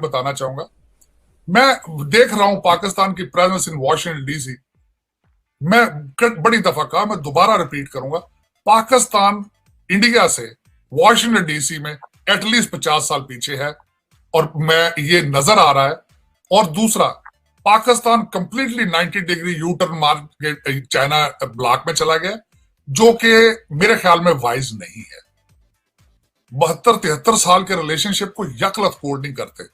बताना चाहूंगा। मैं देख रहा हूं पाकिस्तान की प्रेजेंस इन वॉशिंगटन डीसी। मैं बड़ी दफा कहा, मैं दोबारा रिपीट करूंगा, पाकिस्तान इंडिया से वॉशिंगटन डीसी में एटलीस्ट 50 साल पीछे है, और मैं ये नजर आ रहा है। और दूसरा, Pakistan completely 90 degree U turn मार के चाइना ब्लॉक में चला गया, जो कि मेरे ख्याल में वाइज नहीं है। 72-73 साल के रिलेशनशिप को यकलत कोड नहीं करते,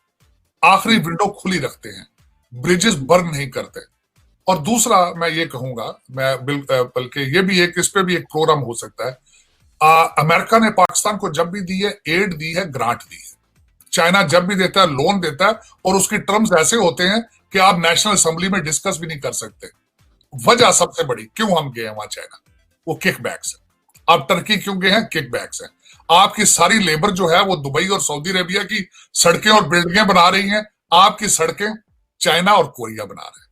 आखिरी विंडो खुली रखते हैं, ब्रिजेस बर्न नहीं करते। और दूसरा मैं ये कहूंगा, मैं बल्कि ये भी एक, इस पे भी एक प्रोग्राम हो सकता है। अमेरिका ने पाकिस्तान को जब भी दी है, एड दी है, ग्रांट दी है। चाइना जब भी देता है, लोन देता है, और उसके टर्म्स ऐसे होते हैं कि आप नेशनल असेंबली में डिस्कस भी नहीं कर सकते। वजह सबसे बड़ी क्यों हम गए हैं वहां चाइना, वो किकबैक्स है। आप टर्की क्यों गए हैं? किकबैक्स है। आपकी सारी लेबर जो है वो दुबई और सऊदी अरेबिया की सड़कें और बिल्डिंगें बना रही हैं, आपकी सड़कें चाइना और कोरिया बना रहे हैं।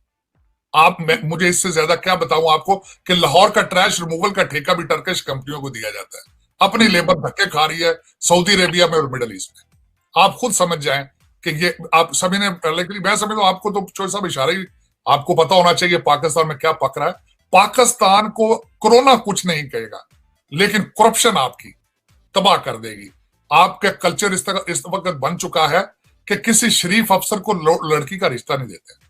मुझे इससे ज्यादा क्या बताऊं आपको कि लाहौर का ट्रैश रिमूवल का ठेका भी टर्किश कंपनियों को दिया जाता है। अपनी लेबर धक्के खा रही है सऊदी अरेबिया में और मिडल ईस्ट में। आप खुद समझ जाएं कि ये आप सभी ने, लेकिन मैं समझता हूं आपको तो चोर साहब इशारा ही, आपको पता होना चाहिए पाकिस्तान में क्या पक रहा है। पाकिस्तान को कोरोना कुछ नहीं कहेगा, लेकिन करप्शन आपकी तबाह कर देगी। आपका कल्चर इस वक्त बन चुका है कि किसी शरीफ अफसर को लड़की का रिश्ता नहीं देते।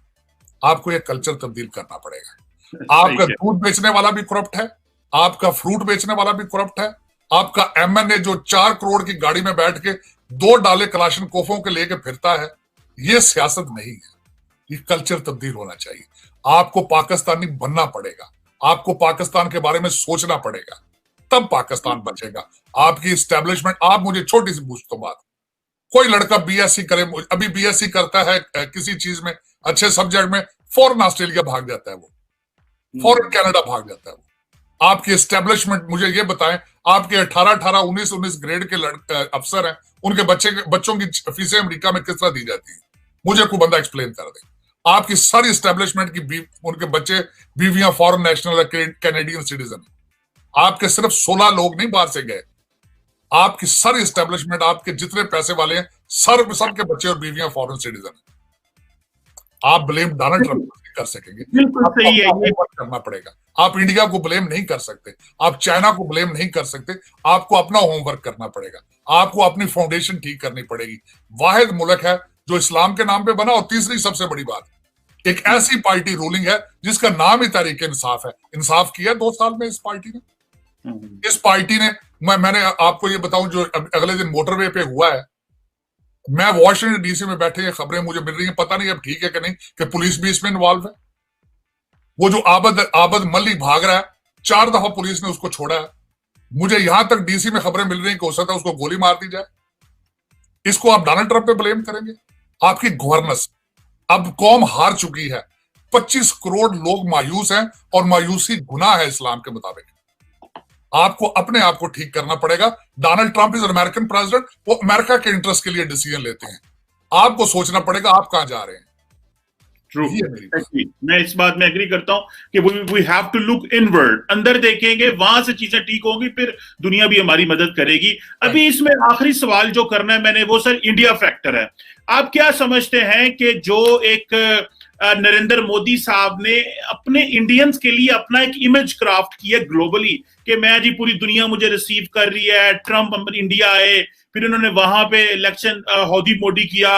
आपको यह कल्चर तब्दील करना पड़ेगा। आपका दूध बेचने वाला भी करप्ट है, आपका फ्रूट बेचने वाला भी करप्ट है, आपका एमएनए जो 4 करोड़ की गाड़ी में बैठ के 2 डाले कलाशनकोफों के लेके फिरता है, ये सियासत नहीं है। ये कल्चर तब्दील होना चाहिए। आपको पाकिस्तानी बनना पड़ेगा, आपको पाकिस्तान के बारे में सोचना पड़ेगा, तब पाकिस्तान बचेगा। आपकी स्टैब्लिशमेंट, आप मुझे छोटी सी पूछतो बात, कोई लड़का बीएससी करे, अभी बीएससी करता है किसी चीज में, अच्छे सब्जेक्ट में, फॉरेन ऑस्ट्रेलिया भाग जाता है, वो फॉरेन कनाडा भाग जाता है वो। आपकी एस्टेब्लिशमेंट मुझे ये बताएं, आपके 18-18, 19-19 ग्रेड के अफसर हैं, उनके बच्चों की फीसें अमेरिका में किस तरह दी जाती है? मुझे कोई बंदा एक्सप्लेन कर दे। आपकी सारी एस्टेब्लिशमेंट की उनके बच्चे बीवियां फॉरेन नेशनल कैनेडियन सिटीजन। आपके सिर्फ 16 लोग नहीं बाहर से गए, आपकी सारी एस्टेब्लिशमेंट, आपके जितने पैसे वाले हैं, सबके बच्चे और बीवियां फॉरेन सिटीजन हैं। आप ब्लेम डोनाल्ड ट्रंप नहीं कर सकेंगे, बिल्कुल सही है, ये करना पड़ेगा। आप इंडिया को ब्लेम नहीं कर सकते, आप चाइना को ब्लेम नहीं कर सकते, आपको अपना होमवर्क करना पड़ेगा, आपको अपनी फाउंडेशन ठीक करनी पड़ेगी। वाहिद मुल्क है जो इस्लाम के नाम पे बना, और तीसरी सबसे बड़ी बात, एक ऐसी पार्टी रूलिंग है जिसका नाम ही तहरीक इंसाफ है। इंसाफ किया 2 साल में इस पार्टी ने। इस पार्टी ने, मैंने आपको ये बताऊं, जो अगले दिन मोटरवे पे हुआ है, मैं वॉशिंगटन डीसी में बैठे, ये खबरें मुझे मिल रही हैं, पता नहीं अब ठीक है कि नहीं, कि पुलिस भी इसमें इन्वॉल्व है। वो जो आबद मलिक भाग रहा है, 4 दफा पुलिस ने उसको छोड़ा है। मुझे यहां तक डीसी में खबरें मिल रही हैं कि हो सकता है उसको गोली मार दी जाए। इसको आप डोनाल्ड ट्रंप पे ब्लेम करेंगे? आपकी गवर्नेंस, अब कौम हार चुकी है। 25 करोड़ लोग मायूस हैं, और मायूसी गुनाह है इस्लाम के मुताबिक। आपको अपने आप को ठीक करना पड़ेगा। Donald Trump is American president, वो अमेरिका के इंटरेस्ट के लिए डिसीजन लेते हैं। आपको सोचना पड़ेगा आप कहां जा रहे हैं। ट्रू, मैं इस बात में एग्री करता हूं कि we have to look inward, अंदर देखेंगे, वहां से चीजें ठीक होंगी, फिर दुनिया भी हमारी मदद करेगी। अभी इसमें आखिरी सवाल जो करना है मैंने, वो सर इंडिया फैक्टर है। आप क्या समझते हैं कि जो एक नरेंद्र मोदी साहब ने अपने इंडियंस के लिए अपना एक इमेज क्राफ्ट किया ग्लोबली, कि मैं जी पूरी दुनिया मुझे रिसीव कर रही है, ट्रंप इंडिया आए, फिर उन्होंने वहां पे इलेक्शन हौदी मोदी किया,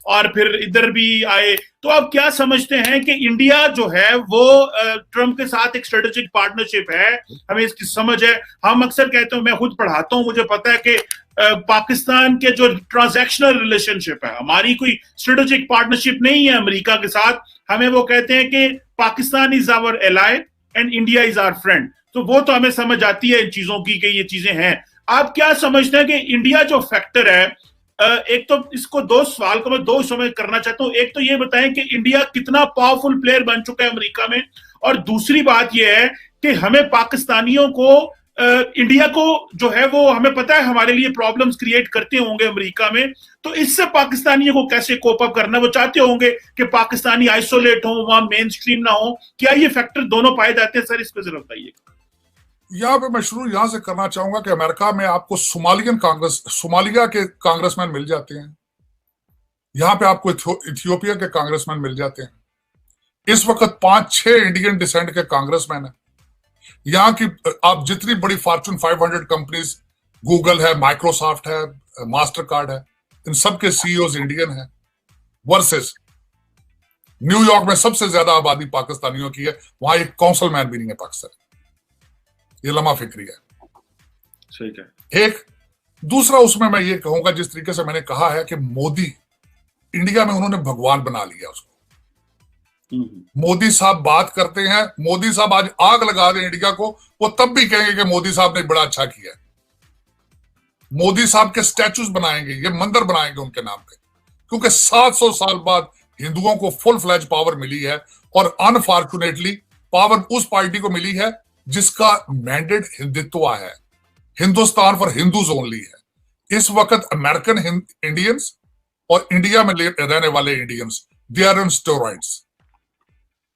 और फिर इधर भी आए, तो आप क्या समझते हैं कि इंडिया जो है वो ट्रंप के साथ एक स्ट्रेटेजिक पार्टनरशिप है, हमें इसकी समझ है? हम अक्सर कहते हैं, मैं खुद पढ़ाता हूं, मुझे पता है कि पाकिस्तान के जो ट्रांजैक्शनल रिलेशनशिप है, हमारी कोई स्ट्रेटेजिक पार्टनरशिप नहीं है अमेरिका के साथ। हमें वो कहते हैं कि Pakistan is our ally and India is our friend, तो वो तो हमें समझ आती है इन चीजों की कि ये चीजें हैं। आप क्या समझते हैं कि इंडिया जो फैक्टर है, एक तो इसको 2 सवाल को मैं 2 हिस्सों में करना चाहता हूं। एक तो ये बताएं कि इंडिया कितना पावरफुल प्लेयर बन चुका है अमेरिका में, और दूसरी बात यह है कि हमें पाकिस्तानियों को, इंडिया को जो है वो हमें पता है हमारे लिए प्रॉब्लम्स क्रिएट करते होंगे अमेरिका में, तो इससे पाकिस्तानियों को कैसे कोप अप करना, वो चाहते होंगे कि पाकिस्तानी आइसोलेट हो, वहां मेन स्ट्रीम ना हो। क्या ये फैक्टर दोनों पाए जाते हैं? सर इस पर जरा बताइए। यहां पे मैं शुरू यहां से करना चाहूंगा कि अमेरिका में आपको सोमालिया के कांग्रेसमैन मिल जाते हैं, यहां पे आपको इथियोपिया के कांग्रेसमैन मिल जाते हैं। इस वक्त 5-6 इंडियन डिसेंट के कांग्रेसमैन है। यहाँ की आप जितनी बड़ी फॉर्च्यून 500 कंपनीज, गूगल है, माइक्रोसॉफ्ट है, मास्टर कार्ड है, इन सब के सीईओज इंडियन है। वर्सेस न्यूयॉर्क में सबसे ज्यादा आबादी पाकिस्तानियों की है, वहां एक काउंसिलमैन भी नहीं है पाकिस्तान। ये लम्हा फिक्री है। सही है। एक दूसरा उसमें मैं ये कहूंगा, जिस तरीके से मैंने कहा है कि मोदी इंडिया में उन्होंने भगवान बना लिया उसको। मोदी साहब बात करते हैं, मोदी साहब आज आग लगा दें इंडिया को, वो तब भी कहेंगे कि मोदी साहब ने बड़ा अच्छा किया। मोदी साहब के स्टैचूज बनाएंगे, ये मंदिर बनाएंगे उनके नाम पे, क्योंकि 700 साल बाद हिंदुओं को फुल फ्लैज पावर मिली है। और अनफॉर्चुनेटली पावर उस पार्टी को मिली है जिसका मैंडेट हिंदुत्व है, हिंदुस्तान फॉर हिंदूज ओनली है। इस वक्त अमेरिकन इंडियंस और इंडिया में रहने वाले Indians, they are in steroids.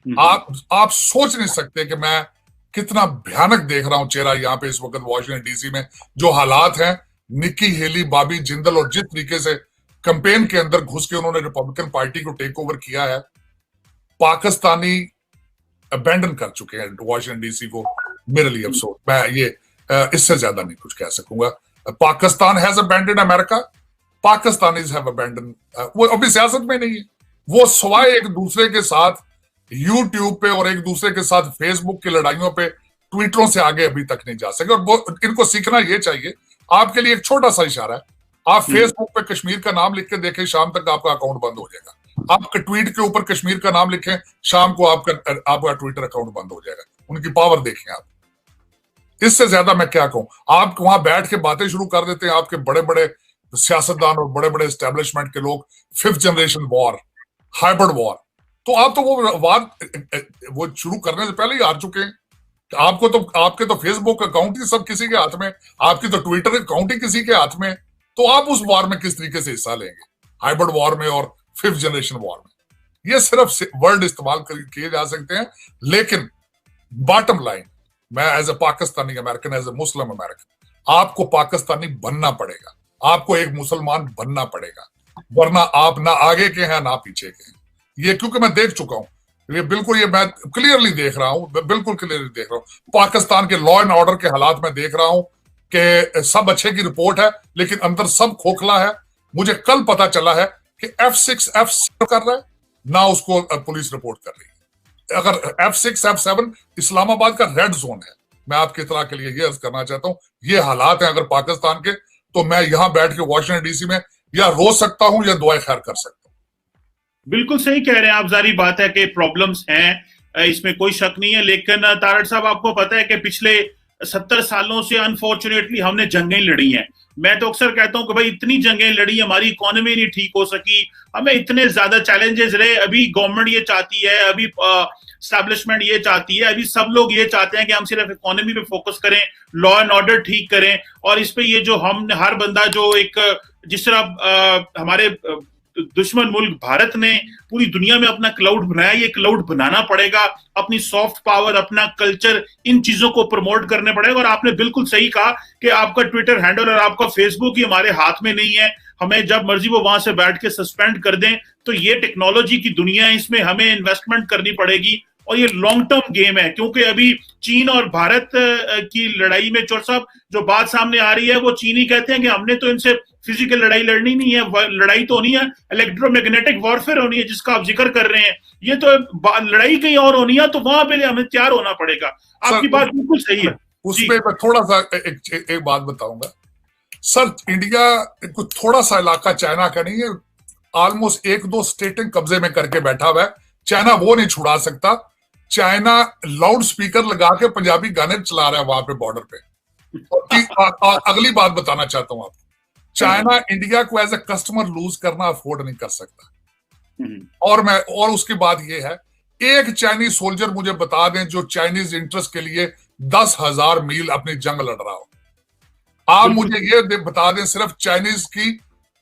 आप सोच नहीं सकते कि मैं कितना भयानक देख रहा हूं चेहरा यहां पे इस वक्त वॉशिंगटन डीसी में। जो हालात हैं, निक्की हेली, बॉबी जिंदल, और जिस तरीके से कैंपेन के अंदर घुस के उन्होंने रिपब्लिकन पार्टी को टेक ओवर किया है, पाकिस्तानी अबैंडन कर चुके हैं वॉशिंगटन डीसी को। मेरे लिए अफसोस, मैं ये इससे ज्यादा नहीं कुछ कह सकूंगा। Pakistan has abandon America, Pakistanis have abandon, वो अभी सियासत में नहीं है। वो सवाए एक दूसरे के साथ यूट्यूब पे और एक दूसरे के साथ फेसबुक की लड़ाइयों पे, ट्विटरों से आगे अभी तक नहीं जा सके। और इनको सीखना ये चाहिए। आपके लिए एक छोटा सा इशारा है, आप फेसबुक पे कश्मीर का नाम लिख के देखें, शाम तक आपका अकाउंट बंद हो जाएगा। आप ट्वीट के ऊपर कश्मीर का नाम लिखें, शाम को आपका ट्विटर अकाउंट बंद हो जाएगा। उनकी पावर देखें आप। इससे ज्यादा मैं क्या कहूं। आप वहां बैठ के बातें शुरू कर देते हैं, आपके बड़े बड़े सियासतदान और बड़े बड़े एस्टेब्लिशमेंट के लोग, 5th generation war, hybrid war. तो आप तो वो शुरू करने से पहले ही हार चुके हैं। आपके तो फेसबुक अकाउंट ही सब किसी के हाथ में, आपकी तो ट्विटर अकाउंट ही किसी के हाथ में। तो आप उस वॉर में किस तरीके से हिस्सा लेंगे, हाइब्रिड वॉर में और 5th जनरेशन वॉर में। ये सिर्फ वर्ड इस्तेमाल किए जा सकते हैं, लेकिन बॉटम लाइन, मैं as a Pakistani American, as a Muslim American, आपको पाकिस्तानी बनना पड़ेगा, आपको एक मुसलमान बनना पड़ेगा, वरना आप ना आगे के हैं ना पीछे के हैं। ये क्योंकि मैं देख चुका हूं, ये बिल्कुल, ये मैं क्लियरली देख रहा हूं, बिल्कुल क्लियरली देख रहा हूं। पाकिस्तान के लॉ एंड ऑर्डर के हालात में देख रहा हूं कि सब अच्छे की रिपोर्ट है, लेकिन अंदर सब खोखला है। मुझे कल पता चला है कि F6 F7 कर रहा है ना, उसको पुलिस रिपोर्ट कर रही है। अगर F6 F7 इस्लामाबाद का रेड जोन है। मैं आपकी इत्तला के लिए ये अर्ज करना चाहता हूं, ये हालात हैं अगर पाकिस्तान के, तो मैं यहां बैठ के वॉशिंगटन डीसी में या रो सकता हूं या दुआ खैर कर सकता हूं। बिल्कुल सही कह रहे हैं आप। जारी बात है कि प्रॉब्लम्स हैं, इसमें कोई शक नहीं है। लेकिन तारड़ साहब, आपको पता है कि पिछले 70 सालों से अनफॉर्चुनेटली हमने जंगें लड़ी हैं। मैं तो अक्सर कहता हूं कि भाई इतनी जंगें लड़ी, हमारी इकोनॉमी नहीं ठीक हो सकी, हमें इतने ज्यादा चैलेंजेस रहे। अभी गवर्नमेंट ये चाहती है, अभी एस्टैब्लिशमेंट ये चाहती है, अभी सब लोग ये चाहते हैं कि हम सिर्फ इकोनॉमी पे फोकस करें, लॉ एंड ऑर्डर ठीक करें। और इस पे ये जो हम हर बंदा जो एक, जिस तरह हमारे दुश्मन मुल्क भारत ने पूरी दुनिया में अपना क्लाउड बनाया, ये क्लाउड बनाना पड़ेगा। अपनी सॉफ्ट पावर, अपना कल्चर, इन चीजों को प्रमोट करने पड़ेगा। और आपने बिल्कुल सही कहा कि आपका ट्विटर हैंडल और आपका फेसबुक ही हमारे हाथ में नहीं है। हमें जब मर्जी वो वहां से बैठ के सस्पेंड कर दें। तो ये टेक्नोलॉजी की दुनिया है, इसमें हमें इन्वेस्टमेंट करनी पड़ेगी और ये लॉन्ग टर्म गेम है। क्योंकि अभी चीन और भारत की लड़ाई में चोर साहब जो बात सामने आ रही है, वो चीनी कहते हैं कि हमने तो इनसे फिजिकल लड़ाई लड़नी नहीं है, लड़ाई तो होनी है इलेक्ट्रोमैग्नेटिक वॉरफेयर होनी है, जिसका आप जिक्र कर रहे हैं। ये तो लड़ाई कहीं और होनी है, तो वहां पे हमें तैयार होना पड़ेगा। आपकी बात बिल्कुल सही है। उसमें मैं थोड़ा सा एक बात बताऊंगा सर। इंडिया कुछ थोड़ा सा इलाका चाइना का नहीं है, ऑलमोस्ट 1-2 स्टेटें कब्जे में करके बैठा हुआ है। चाइना वो नहीं छुड़ा सकता। चाइना लाउड स्पीकर लगा के पंजाबी गाने चला रहा है वहां पे बॉर्डर पे। और अगली बात बताना चाहता हूं आपको, चाइना इंडिया को एज ए कस्टमर लूज करना अफोर्ड नहीं कर सकता। और उसकी बात यह है, एक चाइनीज सोल्जर मुझे बता दें जो चाइनीज इंटरेस्ट के लिए 10,000 मील अपनी जंग लड़ रहा हो। आप मुझे ये बता दें सिर्फ चाइनीज की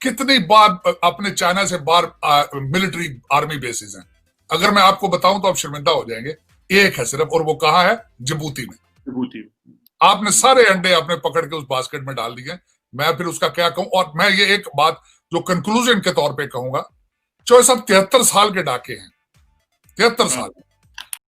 कितनी बार अपने चाइना से बाहर मिलिट्री आर्मी बेसिस हैं। अगर मैं आपको बताऊं तो आप शर्मिंदा हो जाएंगे। एक है सिर्फ, और वो कहां है? जिबूती में। आपने सारे अंडे आपने पकड़ के उस बास्केट में डाल दिए। मैं फिर उसका क्या कहूं। और मैं ये एक बात जो कंक्लूजन के तौर पे कहूंगा चौबे साहब 73 साल के डाके हैं, 73 साल।